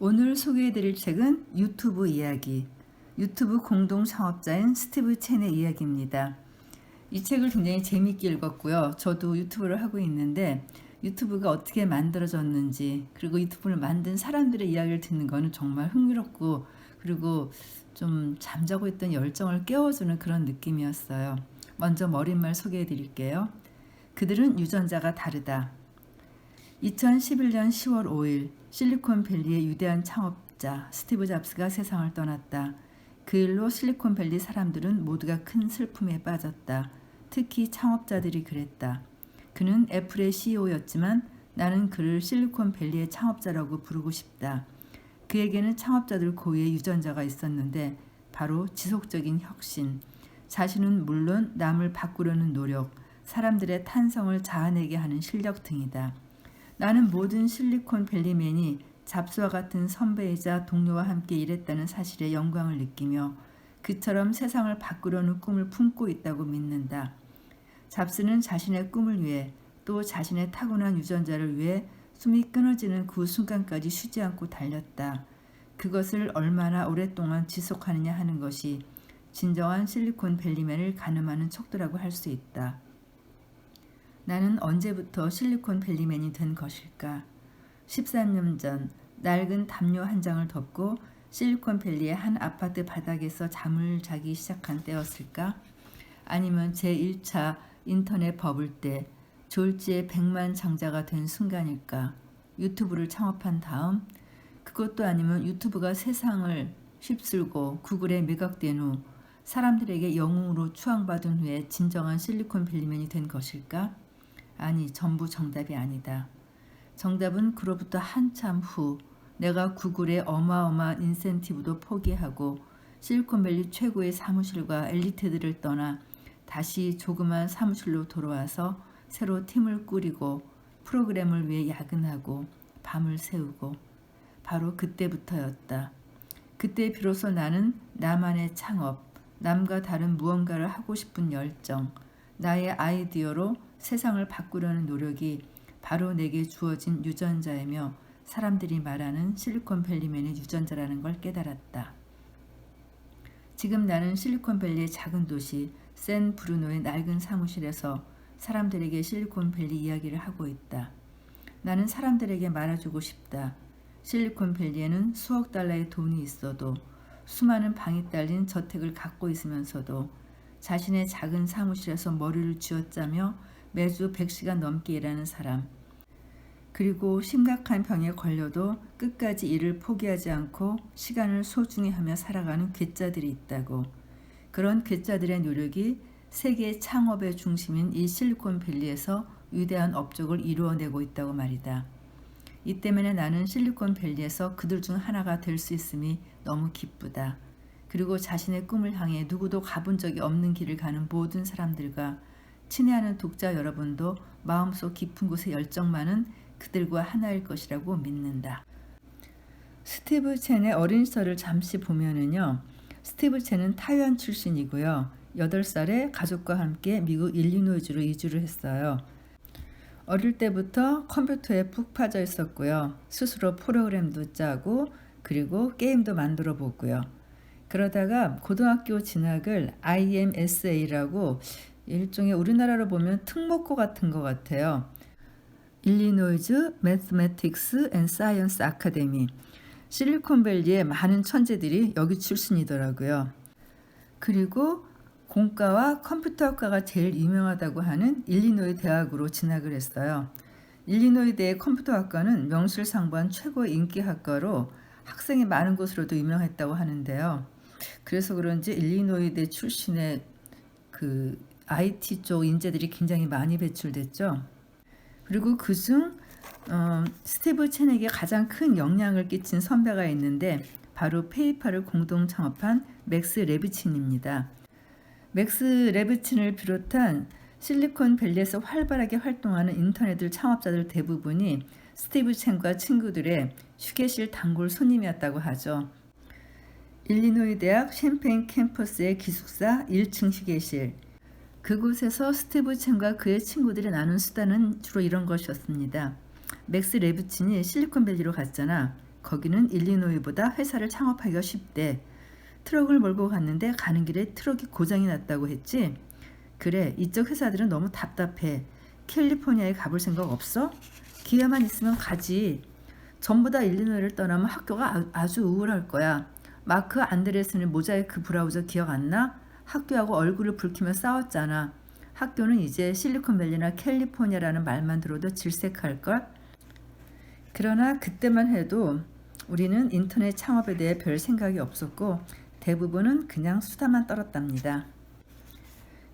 오늘 소개해드릴 책은 유튜브 이야기, 유튜브 공동 창업자인 스티브 첸의 이야기입니다. 이 책을 굉장히 재미있게 읽었고요. 저도 유튜브를 하고 있는데 유튜브가 어떻게 만들어졌는지, 그리고 유튜브를 만든 사람들의 이야기를 듣는 거는 정말 흥미롭고, 그리고 좀 잠자고 있던 열정을 깨워주는 그런 느낌이었어요. 먼저 머릿말 소개해 드릴게요. 그들은 유전자가 다르다. 2011년 10월 5일 실리콘밸리의 위대한 창업자 스티브 잡스가 세상을 떠났다. 그 일로 실리콘밸리 사람들은 모두가 큰 슬픔에 빠졌다. 특히 창업자들이 그랬다. 그는 애플의 CEO였지만 나는 그를 실리콘밸리의 창업자라고 부르고 싶다. 그에게는 창업자들 고유의 유전자가 있었는데 바로 지속적인 혁신, 자신은 물론 남을 바꾸려는 노력, 사람들의 탄성을 자아내게 하는 실력 등이다. 나는 모든 실리콘밸리맨이 잡스와 같은 선배이자 동료와 함께 일했다는 사실에 영광을 느끼며 그처럼 세상을 바꾸려는 꿈을 품고 있다고 믿는다. 잡스는 자신의 꿈을 위해 또 자신의 타고난 유전자를 위해 숨이 끊어지는 그 순간까지 쉬지 않고 달렸다. 그것을 얼마나 오랫동안 지속하느냐 하는 것이 진정한 실리콘밸리맨을 가늠하는 척도라고 할 수 있다. 나는 언제부터 실리콘밸리맨이 된 것일까? 13년 전 낡은 담요 한 장을 덮고 실리콘밸리의 한 아파트 바닥에서 잠을 자기 시작한 때였을까? 아니면 제1차 인터넷 버블 때 졸지에 100만 장자가 된 순간일까? 유튜브를 창업한 다음? 그것도 아니면 유튜브가 세상을 휩쓸고 구글에 매각된 후 사람들에게 영웅으로 추앙받은 후에 진정한 실리콘밸리맨이 된 것일까? 아니, 전부 정답이 아니다. 정답은 그로부터 한참 후 내가 구글의 어마어마한 인센티브도 포기하고 실리콘밸리 최고의 사무실과 엘리트들을 떠나 다시 조그만 사무실로 돌아와서 새로 팀을 꾸리고 프로그램을 위해 야근하고 밤을 새우고 바로 그때부터였다. 그때 비로소 나는 나만의 창업, 남과 다른 무언가를 하고 싶은 열정, 나의 아이디어로 세상을 바꾸려는 노력이 바로 내게 주어진 유전자이며 사람들이 말하는 실리콘밸리맨의 유전자라는 걸 깨달았다. 지금 나는 실리콘밸리의 작은 도시 샌브루노의 낡은 사무실에서 사람들에게 실리콘밸리 이야기를 하고 있다. 나는 사람들에게 말해주고 싶다. 실리콘밸리에는 수억 달러의 돈이 있어도 수많은 방이 딸린 저택을 갖고 있으면서도 자신의 작은 사무실에서 머리를 쥐어짜며 매주 100시간 넘게 일하는 사람, 그리고 심각한 병에 걸려도 끝까지 일을 포기하지 않고 시간을 소중히 하며 살아가는 괴짜들이 있다고. 그런 괴짜들의 노력이 세계 창업의 중심인 이 실리콘밸리에서 위대한 업적을 이루어내고 있다고 말이다. 이 때문에 나는 실리콘밸리에서 그들 중 하나가 될 수 있음이 너무 기쁘다. 그리고 자신의 꿈을 향해 누구도 가본 적이 없는 길을 가는 모든 사람들과 친애하는 독자 여러분도 마음속 깊은 곳에 열정만은 그들과 하나일 것이라고 믿는다. 스티브 첸의 어린 시절을 잠시 보면은요. 스티브 첸은 타이완 출신이고요. 8살에 가족과 함께 미국 일리노이주로 이주를 했어요. 어릴 때부터 컴퓨터에 푹 빠져 있었고요. 스스로 프로그램도 짜고 그리고 게임도 만들어 보고요. 그러다가 고등학교 진학을 IMSA라고 일종의 우리나라로 보면 특목고 같은 것 같아요. 일리노이즈 매스매틱스 앤 사이언스 아카데미. 실리콘밸리의 많은 천재들이 여기 출신이더라고요. 그리고 공과와 컴퓨터학과가 제일 유명하다고 하는 일리노이 대학으로 진학을 했어요. 일리노이 대의 컴퓨터학과는 명실상부한 최고의 인기학과로 학생이 많은 곳으로도 유명했다고 하는데요. 그래서 그런지 일리노이 대 출신의 그 IT 쪽 인재들이 굉장히 많이 배출됐죠. 그리고 그중 스티브 첸에게 가장 큰 영향을 끼친 선배가 있는데 바로 페이팔을 공동 창업한 맥스 레비친입니다. 맥스 레비친을 비롯한 실리콘밸리에서 활발하게 활동하는 인터넷 창업자들 대부분이 스티브 첸과 친구들의 휴게실 단골 손님이었다고 하죠. 일리노이 대학 캠페인 캠퍼스의 기숙사 1층 휴게실. 그곳에서 스티브 첸과 그의 친구들이 나눈 수다는 주로 이런 것이었습니다. 맥스 레비친이 실리콘밸리로 갔잖아. 거기는 일리노이보다 회사를 창업하기가 쉽대. 트럭을 몰고 갔는데 가는 길에 트럭이 고장이 났다고 했지? 그래, 이쪽 회사들은 너무 답답해. 캘리포니아에 가볼 생각 없어? 기회만 있으면 가지. 전부 다 일리노이를 떠나면 학교가 아주 우울할 거야. 마크 안드레스는 모자이크 브라우저 기억 안 나? 학교하고 얼굴을 붉히며 싸웠잖아. 학교는 이제 실리콘밸리나 캘리포니아라는 말만 들어도 질색할걸? 그러나 그때만 해도 우리는 인터넷 창업에 대해 별 생각이 없었고 대부분은 그냥 수다만 떨었답니다.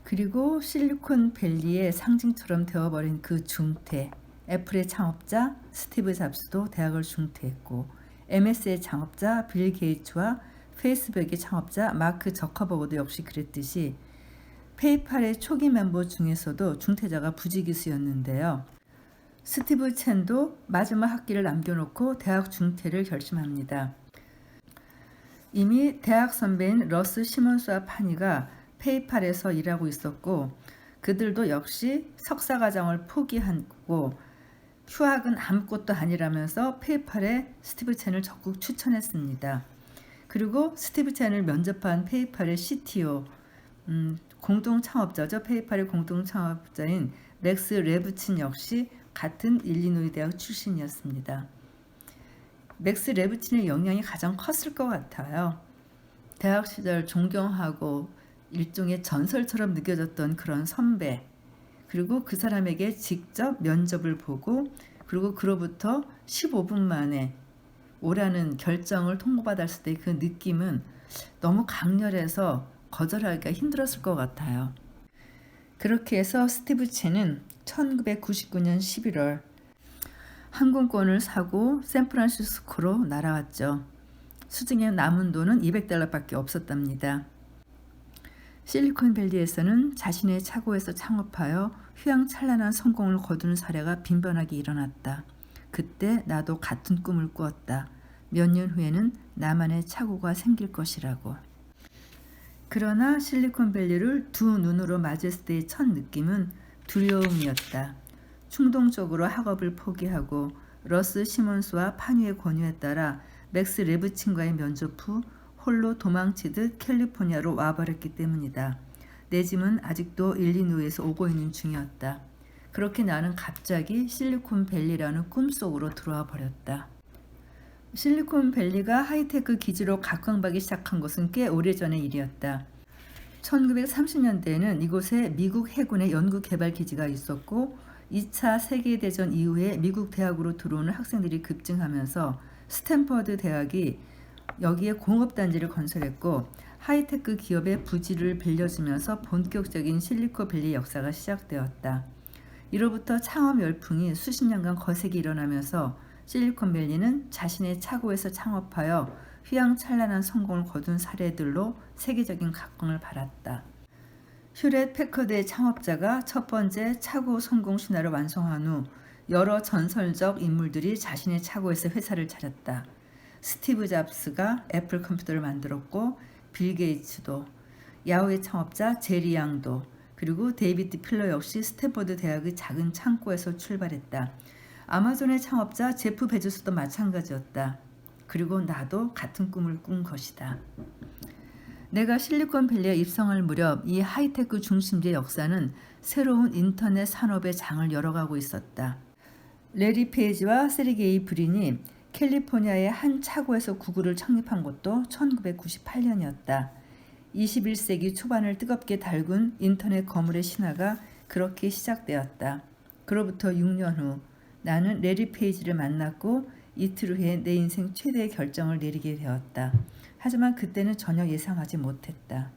그리고 실리콘밸리의 상징처럼 되어버린 그 중퇴, 애플의 창업자 스티브 잡스도 대학을 중퇴했고 MS의 창업자 빌 게이츠와 페이스북의 창업자 마크 저커버그도 역시 그랬듯이 페이팔의 초기 멤버 중에서도 중퇴자가 부지기수였는데요. 스티브 첸도 마지막 학기를 남겨놓고 대학 중퇴를 결심합니다. 이미 대학 선배인 러스 시몬스와 파니가 페이팔에서 일하고 있었고 그들도 역시 석사과정을 포기하고 휴학은 아무것도 아니라면서 페이팔에 스티브 첸을 적극 추천했습니다. 그리고 스티브 첸을 면접한 페이팔의 CTO, 공동 창업자죠. 페이팔의 공동 창업자인 맥스 레브친 역시 같은 일리노이 대학 출신이었습니다. 맥스 레브친의 영향이 가장 컸을 것 같아요. 대학 시절 존경하고 일종의 전설처럼 느껴졌던 그런 선배, 그리고 그 사람에게 직접 면접을 보고 그리고 그로부터 15분 만에 오라는 결정을 통보받았을 때 그 느낌은 너무 강렬해서 거절하기가 힘들었을 것 같아요. 그렇게 해서 스티브 첸은 1999년 11월 항공권을 사고 샌프란시스코로 날아왔죠. 수중에 남은 돈은 $200밖에 없었답니다. 실리콘밸리에서는 자신의 차고에서 창업하여 휘황찬란한 성공을 거두는 사례가 빈번하게 일어났다. 그때 나도 같은 꿈을 꾸었다. 몇 년 후에는 나만의 차고가 생길 것이라고. 그러나 실리콘밸리를 두 눈으로 맞았을 때의 첫 느낌은 두려움이었다. 충동적으로 학업을 포기하고 러스 시몬스와 파니의 권유에 따라 맥스 레브친과의 면접 후 홀로 도망치듯 캘리포니아로 와버렸기 때문이다. 내 짐은 아직도 일리노이에서 오고 있는 중이었다. 그렇게 나는 갑자기 실리콘밸리라는 꿈속으로 들어와 버렸다. 실리콘밸리가 하이테크 기지로 각광받기 시작한 것은 꽤 오래전의 일이었다. 1930년대에는 이곳에 미국 해군의 연구개발 기지가 있었고 2차 세계대전 이후에 미국 대학으로 들어오는 학생들이 급증하면서 스탠퍼드 대학이 여기에 공업단지를 건설했고 하이테크 기업의 부지를 빌려주면서 본격적인 실리콘밸리 역사가 시작되었다. 이로부터 창업 열풍이 수십 년간 거세게 일어나면서 실리콘밸리는 자신의 차고에서 창업하여 휘황찬란한 성공을 거둔 사례들로 세계적인 각광을 받았다. 휴렛 패커드의 창업자가 첫 번째 차고 성공 신화를 완성한 후 여러 전설적 인물들이 자신의 차고에서 회사를 차렸다. 스티브 잡스가 애플 컴퓨터를 만들었고 빌 게이츠도, 야후의 창업자 제리 양도, 그리고 데이비드 필러 역시 스탠퍼드 대학의 작은 창고에서 출발했다. 아마존의 창업자 제프 베조스도 마찬가지였다. 그리고 나도 같은 꿈을 꾼 것이다. 내가 실리콘밸리에 입성할 무렵 이 하이테크 중심지의 역사는 새로운 인터넷 산업의 장을 열어가고 있었다. 레리 페이지와 세르게이 브린이 캘리포니아의 한 차고에서 구글을 창립한 것도 1998년이었다. 21세기 초반을 뜨겁게 달군 인터넷 거물의 신화가 그렇게 시작되었다. 그로부터 6년 후 나는 레리 페이지를 만났고 이틀 후에 내 인생 최대의 결정을 내리게 되었다. 하지만 그때는 전혀 예상하지 못했다.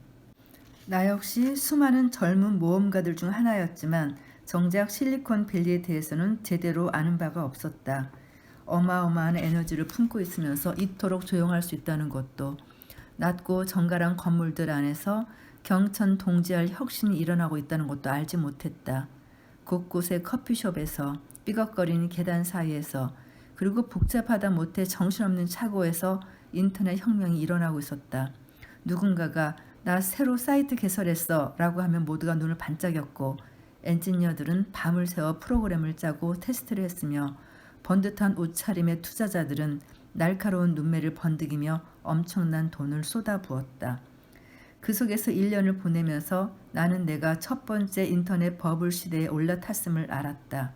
나 역시 수많은 젊은 모험가들 중 하나였지만 정작 실리콘밸리에 대해서는 제대로 아는 바가 없었다. 어마어마한 에너지를 품고 있으면서 이토록 조용할 수 있다는 것도, 낮고 정갈한 건물들 안에서 경천동지할 혁신이 일어나고 있다는 것도 알지 못했다. 곳곳의 커피숍에서, 삐걱거리는 계단 사이에서, 그리고 복잡하다 못해 정신없는 차고에서 인터넷 혁명이 일어나고 있었다. 누군가가 나 새로 사이트 개설했어 라고 하면 모두가 눈을 반짝였고 엔지니어들은 밤을 새워 프로그램을 짜고 테스트를 했으며 번듯한 옷차림의 투자자들은 날카로운 눈매를 번득이며 엄청난 돈을 쏟아부었다. 그 속에서 1년을 보내면서 나는 내가 첫 번째 인터넷 버블 시대에 올라탔음을 알았다.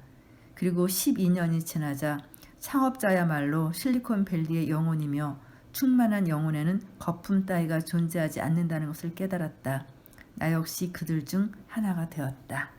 그리고 12년이 지나자 창업자야말로 실리콘밸리의 영혼이며 충만한 영혼에는 거품 따위가 존재하지 않는다는 것을 깨달았다. 나 역시 그들 중 하나가 되었다.